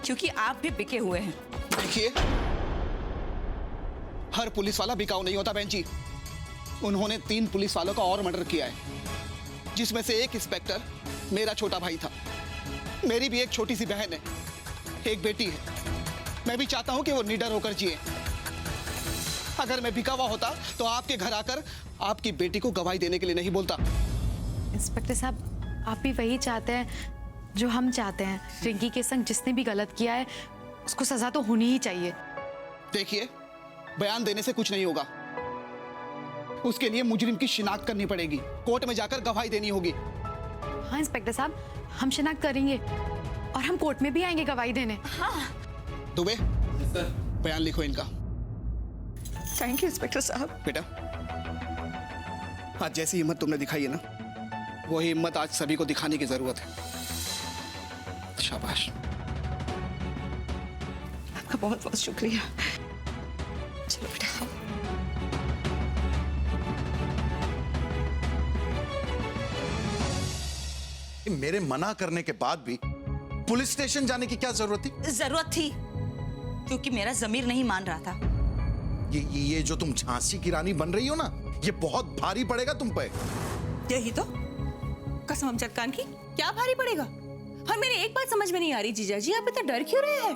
क्योंकि आप भी बिके हुए हैं। देखिए, हर पुलिस वाला बिकाऊ नहीं होता बहन जी। उन्होंने 3 पुलिस वालों का और मर्डर किया है, जिसमें से एक इंस्पेक्टर मेरा छोटा भाई था। मेरी भी एक छोटी सी बहन है, एक बेटी है। मैं भी चाहता हूं कि वो निडर होकर जिए। अगर मैं बिका हुआ होता तो आपके घर आकर आपकी बेटी को गवाही देने के लिए नहीं बोलता। इंस्पेक्टर साहब, आप भी वही चाहते हैं जो हम चाहते हैं। रिंकी के संग जिसने भी गलत किया है उसको सजा तो होनी ही चाहिए। देखिए, बयान देने से कुछ नहीं होगा। उसके लिए मुजरिम की शिनाख्त करनी पड़ेगी, कोर्ट में जाकर गवाही देनी होगी। हाँ इंस्पेक्टर साहब, हम शिनाख्त करेंगे और हम कोर्ट में भी आएंगे गवाही देने। हाँ। दुबे, बयान लिखो इनका। थैंक यू इंस्पेक्टर साहब। बेटा, आज जैसी हिम्मत तुमने दिखाई है ना, वही हिम्मत आज सभी को दिखाने की जरूरत है। शाबाश। आपका बहुत बहुत शुक्रिया। चलो बेटा। मेरे मना करने के बाद भी पुलिस स्टेशन जाने की क्या जरूरत थी? जरूरत थी क्योंकि मेरा जमीर नहीं मान रहा था। ये जो तुम झांसी की रानी बन रही हो ना, ये बहुत भारी पड़ेगा तुम पे। यही तो कसम अमजद खान की, क्या भारी पड़ेगा? और मेरी एक बात समझ में नहीं आ रही जीजा जी, आप इतना डर क्यों रहे हैं?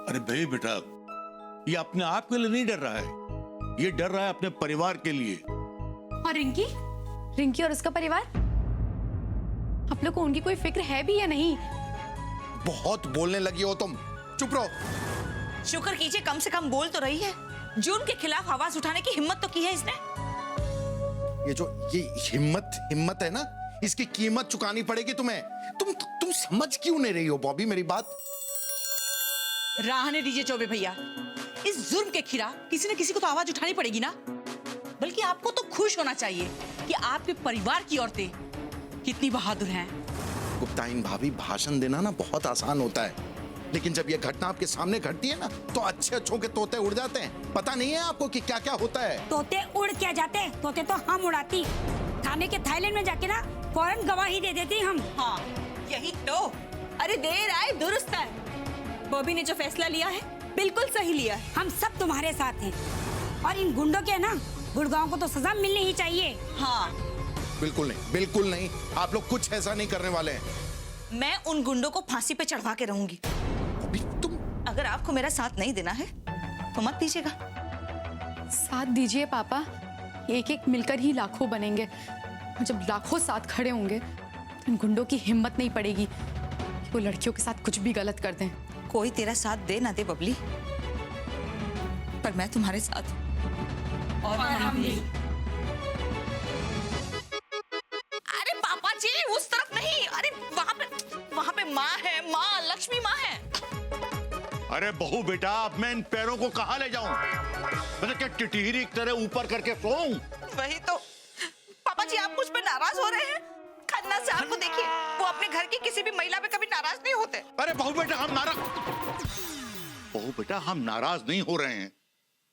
अरे भाई बेटा, ये अपने आप के लिए नहीं डर रहा है, ये डर रहा है अपने परिवार के लिए। और रिंकी और उसका परिवार, आप लोग को उनकी कोई फिक्र है भी या नहीं? बहुत बोलने लगी हो तुम, चुप रहो। शुक्र कीजिए कम से कम बोल तो रही है। जून के खिलाफ आवाज उठाने की हिम्मत तो की है इसने। ये हिम्मत है ना, इसकी कीमत चुकानी पड़ेगी तुम्हें। तुम समझ क्यों नहीं रही हो बॉबी मेरी बात? रहने दीजिए चौबे भैया, इस जुर्म के खिलाफ किसी न किसी को तो आवाज उठानी पड़ेगी ना। बल्कि आपको तो खुश होना चाहिए कि आपके परिवार की औरतें कितनी बहादुर हैं। गुप्ताइन भाभी, भाषण देना ना बहुत आसान होता है, लेकिन जब यह घटना आपके सामने घटती है ना, तो अच्छे अच्छों के तोते उड़ जाते हैं। पता नहीं है आपको कि क्या क्या होता है? तोते उड़ क्या जाते, तोते तो हम उड़ाती। थाने के थाईलैंड में जाके ना फौरन गवाही दे देती हम। हाँ यही तो। अरे देर आए दुरुस्त है। बॉबी ने जो फैसला लिया है बिल्कुल सही लिया है। हम सब तुम्हारे साथ हैं और इन गुंडों के ना गुड़गांव को तो सजा मिलनी ही चाहिए। हाँ बिल्कुल नहीं, आप लोग कुछ ऐसा नहीं करने वाले हैं। मैं उन गुंडों को फांसी पे चढ़वा के रहूंगी। अभी तुम, अगर आपको मेरा साथ नहीं देना है तो मत दीजिएगा। साथ दीजिए पापा, एक एक मिलकर ही लाखों बनेंगे। और जब लाखों साथ खड़े होंगे तो इन गुंडों की हिम्मत नहीं पड़ेगी कि वो लड़कियों के साथ कुछ भी गलत कर दें। कोई तेरा साथ दे ना दे बबली, पर मैं तुम्हारे साथ और हम भी। अरे पापा जी उस तरफ नहीं, अरे वहाँ पे माँ है, माँ लक्ष्मी माँ है। अरे बहू बेटा, अब मैं इन पैरों को कहाँ ले जाऊं? मतलब क्या टिटहिरी की तरह ऊपर करके सोऊं? वही तो। पापा जी आप मुझ पे नाराज हो रहे हैं? खन्ना साहब को देखिए, वो अपने घर की किसी भी महिला पे कभी नाराज नहीं होते। अरे बहू बेटा, हम नाराज नहीं हो रहे हैं।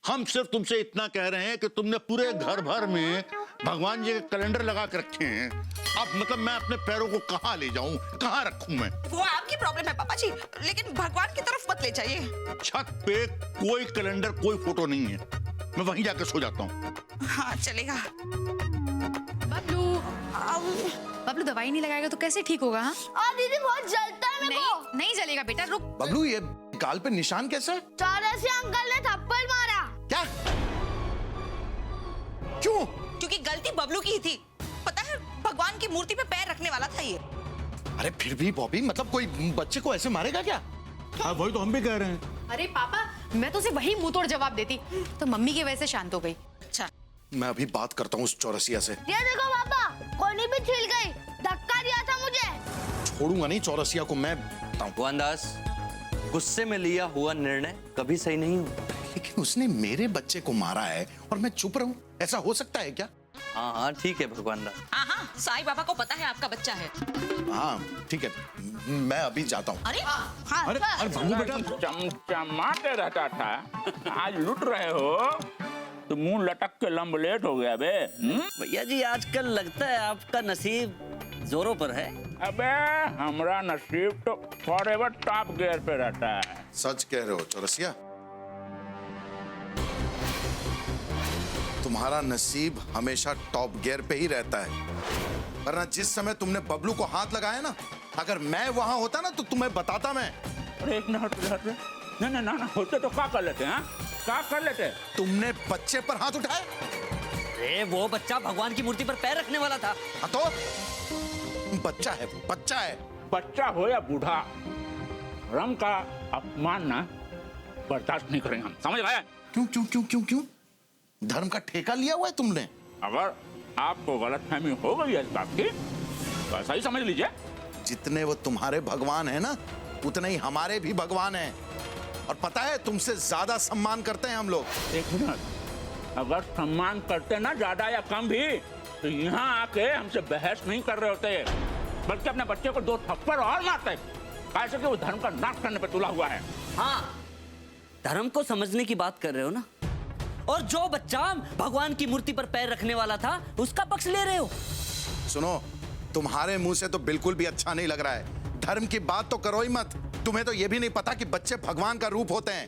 हम सिर्फ तुमसे इतना कह रहे हैं कि तुमने पूरे घर भर में भगवान जी के कैलेंडर लगा के रखे हैं। अब मतलब मैं अपने पैरों को कहाँ ले जाऊं, कहाँ रखूं मैं? वो आपकी प्रॉब्लम है पापा जी, लेकिन भगवान की तरफ मत ले जाइए। छत पे कोई कैलेंडर, कोई फोटो नहीं है, मैं वहीं जाकर सो जाता हूँ। हाँ चलेगा। बबलू दवाई नहीं लगाएगा तो कैसे ठीक होगा? हाँ दीदी बहुत जलता है मेरे को। नहीं जलेगा बेटा, रुक। बबलू ये गाल पे निशान कैसे? चौरसिया अंकल ने थप्पड़ मारा। क्या? क्यों? क्योंकि गलती बबलू की ही थी। पता है भगवान की मूर्ति पे पैर रखने वाला था ये। अरे फिर भी बॉबी, मतलब कोई बच्चे को ऐसे मारेगा क्या? हाँ वही तो हम भी कह रहे हैं। अरे पापा, मैं तो उसे वही मुंह तोड़ जवाब देती तो मम्मी की वजह से शांत हो गई। अच्छा मैं अभी बात करता हूँ उस चौरसिया से। ये देखो पापा, कोनी भी छिल गई, धक्का दिया था मुझे। छोड़ूंगा नहीं चौरसिया को मैं। भगवानदास, गुस्से में लिया हुआ निर्णय कभी सही नहीं होता। लेकिन उसने मेरे बच्चे को मारा है और मैं चुप रहूं, ऐसा हो सकता है क्या? हाँ ठीक है भगवानदास। हाँ साईं बाबा को पता है आपका बच्चा है। हाँ ठीक है, मैं अभी जाता हूँ। अरे अरे बहू बेटा, चमचमाते रहता था, आज लुट रहे हो तो मुंह लटक के लंबलेट हो गया बे। भैया जी आजकल लगता है आपका नसीब जोरों पर है। अबे हमारा नसीब तो फॉरएवर टॉप गियर पे रहता है। सच कह रहे हो चौरसिया, तुम्हारा नसीब हमेशा टॉप गियर पे ही रहता है, वरना जिस समय तुमने बबलू को हाथ लगाया ना, अगर मैं वहां होता ना तो तुम्हें बताता मैं। अरे एक मिनट हट। नहीं नहीं ना होते तो क्या कर लेते हैं? क्या कर लेते? तुमने बच्चे पर हाथ उठाया? अरे वो बच्चा भगवान की मूर्ति पर पैर रखने वाला था। हाँ तो बच्चा है, वो बच्चा है। बच्चा हो या बूढ़ा, धर्म का अपमान ना बर्दाश्त नहीं करेंगे हम, समझ गए? क्यों क्यों क्यों क्यों क्यों? धर्म का ठेका लिया हुआ है तुमने? अगर आपको गलतफहमी हो गई है इस बात की तो ऐसा ही समझ लीजिए। जितने वो तुम्हारे भगवान है ना, उतने ही हमारे भी भगवान हैं। और पता है, तुमसे ज्यादा सम्मान करते हैं हम लोग। एक मिनट, अगर सम्मान करते ना ज्यादा या कम भी, तो यहाँ आके हमसे बहस नहीं कर रहे होते, बल्कि अपने बच्चे को 2 थप्पड़ और मारते, कैसे कि वो धर्म का नाश करने पे तुला हुआ है। हाँ, धर्म को समझने की बात कर रहे हो ना, और जो बच्चा भगवान की मूर्ति पर पैर रखने वाला था उसका पक्ष ले रहे हो। सुनो, तुम्हारे मुंह से तो बिल्कुल भी अच्छा नहीं लग रहा है। धर्म की बात तो करो ही मत। तुम्हें तो ये भी नहीं पता कि बच्चे भगवान का रूप होते हैं।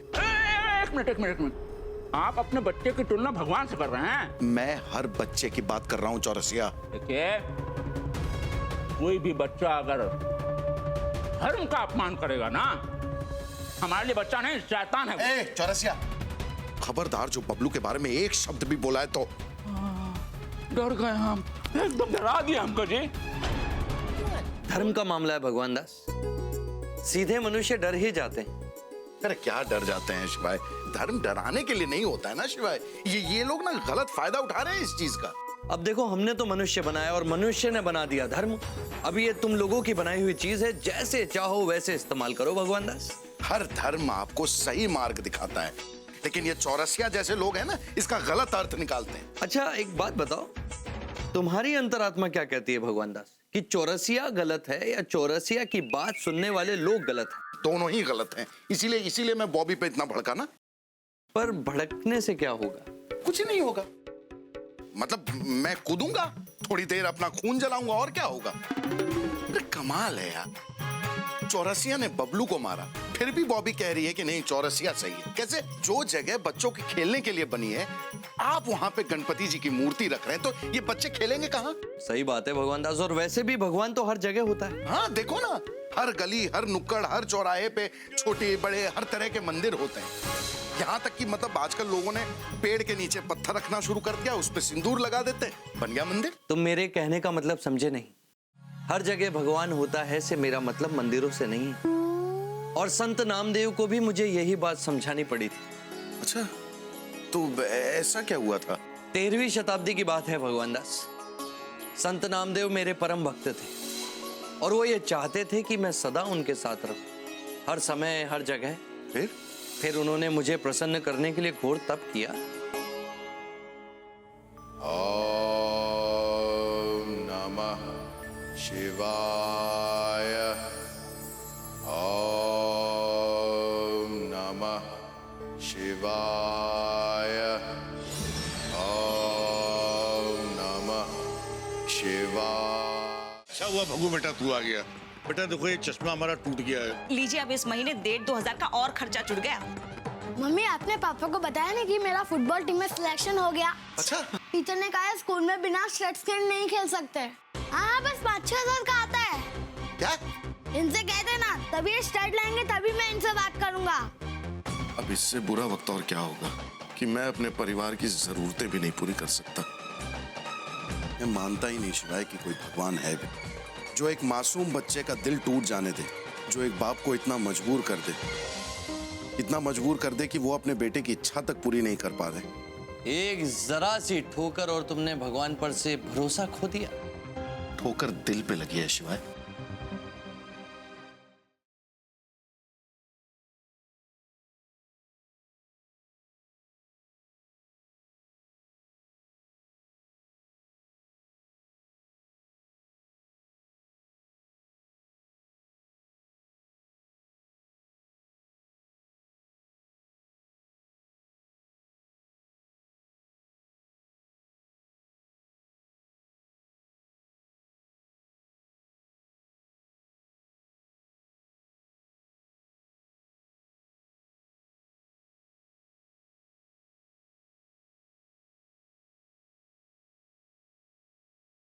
एक मिनट, आप अपने बच्चे की तुलना भगवान से कर रहे हैं? मैं हर बच्चे की बात कर रहा हूँ चौरसिया। देखिए, कोई भी बच्चा अगर धर्म का अपमान करेगा ना, हमारे लिए बच्चा नहीं, शैतान है। ए चौरसिया, खबरदार, जो बबलू के बारे में एक शब्द भी बोला है तो। डर गए हम, एकदम डरा दिया हमको जी। धर्म का मामला है भगवान दास, सीधे मनुष्य डर ही जाते हैं। अरे क्या डर जाते हैं शिवाय? धर्म डराने के लिए नहीं होता है ना शिवाय। ये लोग ना गलत फायदा उठा रहे हैं इस चीज का। अब देखो, हमने तो मनुष्य बनाया और मनुष्य ने बना दिया धर्म। अब ये तुम लोगों की बनाई हुई चीज है, जैसे चाहो वैसे इस्तेमाल करो भगवान दास। हर धर्म आपको सही मार्ग दिखाता है, लेकिन ये चौरसिया जैसे लोग हैं ना, इसका गलत अर्थ निकालते हैं। अच्छा एक बात बताओ, तुम्हारी अंतरात्मा क्या कहती है भगवान दास, कि चौरसिया गलत है या चौरसिया की बात सुनने वाले लोग गलत हैं? दोनों ही गलत हैं। इसीलिए मैं बॉबी पे इतना भड़का ना। पर भड़कने से क्या होगा? कुछ नहीं होगा, मतलब मैं कूदूंगा, थोड़ी देर अपना खून जलाऊंगा, और क्या होगा। अरे कमाल है यार, चौरसिया ने बबलू को मारा, फिर भी बॉबी कह रही है कि नहीं चौरसिया सही है। कैसे? जो जगह बच्चों के खेलने के लिए बनी है, आप वहां पे गणपति जी की मूर्ति रख रहे हैं, तो ये बच्चे खेलेंगे कहाँ? सही बात है भगवान दास, और वैसे भी भगवान तो हर जगह होता है। हाँ देखो ना, हर गली, हर नुक्कड़, हर चौराहे पे छोटे बड़े हर तरह के मंदिर होते हैं। यहाँ तक कि मतलब आजकल लोगों ने पेड़ के नीचे पत्थर रखना शुरू कर दिया, उस पे सिंदूर लगा देते हैं, बन गया मंदिर। तुम मेरे कहने का मतलब समझे नहीं। हर जगह भगवान होता है से मेरा मतलब मंदिरों से नहीं है। और संत नामदेव को भी मुझे यही बात समझानी पड़ी थी। अच्छा, तो ऐसा क्या हुआ था? 13वीं शताब्दी की बात है भगवान दास। संत नामदेव मेरे परम भक्त थे और वो ये चाहते थे कि मैं सदा उनके साथ रहूं, हर समय हर जगह। फिर उन्होंने मुझे प्रसन्न करने के लिए घोर तप किया। ओम नमः शिवाय, ओम नमः शिवाय, ओम नमः शिवाय। अच्छा हुआ भगू बेटा तू आ गया। बेटा देखो, ये चश्मा हमारा टूट गया है। लीजिए, अब इस महीने 1,500 का और खर्चा जुड़ गया। मम्मी, आपने पापा को बताया ना कि मेरा फुटबॉल टीम में सिलेक्शन हो गया। अच्छा, टीचर ने कहा है स्कूल में बिना शर्ट्स के नहीं खेल सकते। हाँ, बस 5-6 हज़ार का आता है। क्या? इनसे कहते ना, तभी ये स्टार्ट लाएंगे, तभी मैं इनसे बात करूंगा। अब इससे बुरा वक्त और क्या होगा कि मैं अपने परिवार की जरूरतें भी नहीं पूरी कर सकता। मैं मानता ही नहीं शिवाय कि कोई भगवान है भी, जो एक मासूम बच्चे का दिल टूट जाने दे, जो एक बाप को इतना मजबूर कर दे, इतना मजबूर कर दे कि वो अपने बेटे की इच्छा तक पूरी नहीं कर पा रहे। एक जरा सी ठोकर और तुमने भगवान पर से भरोसा खो दिया। ठोकर दिल पे लगी है शिवाय।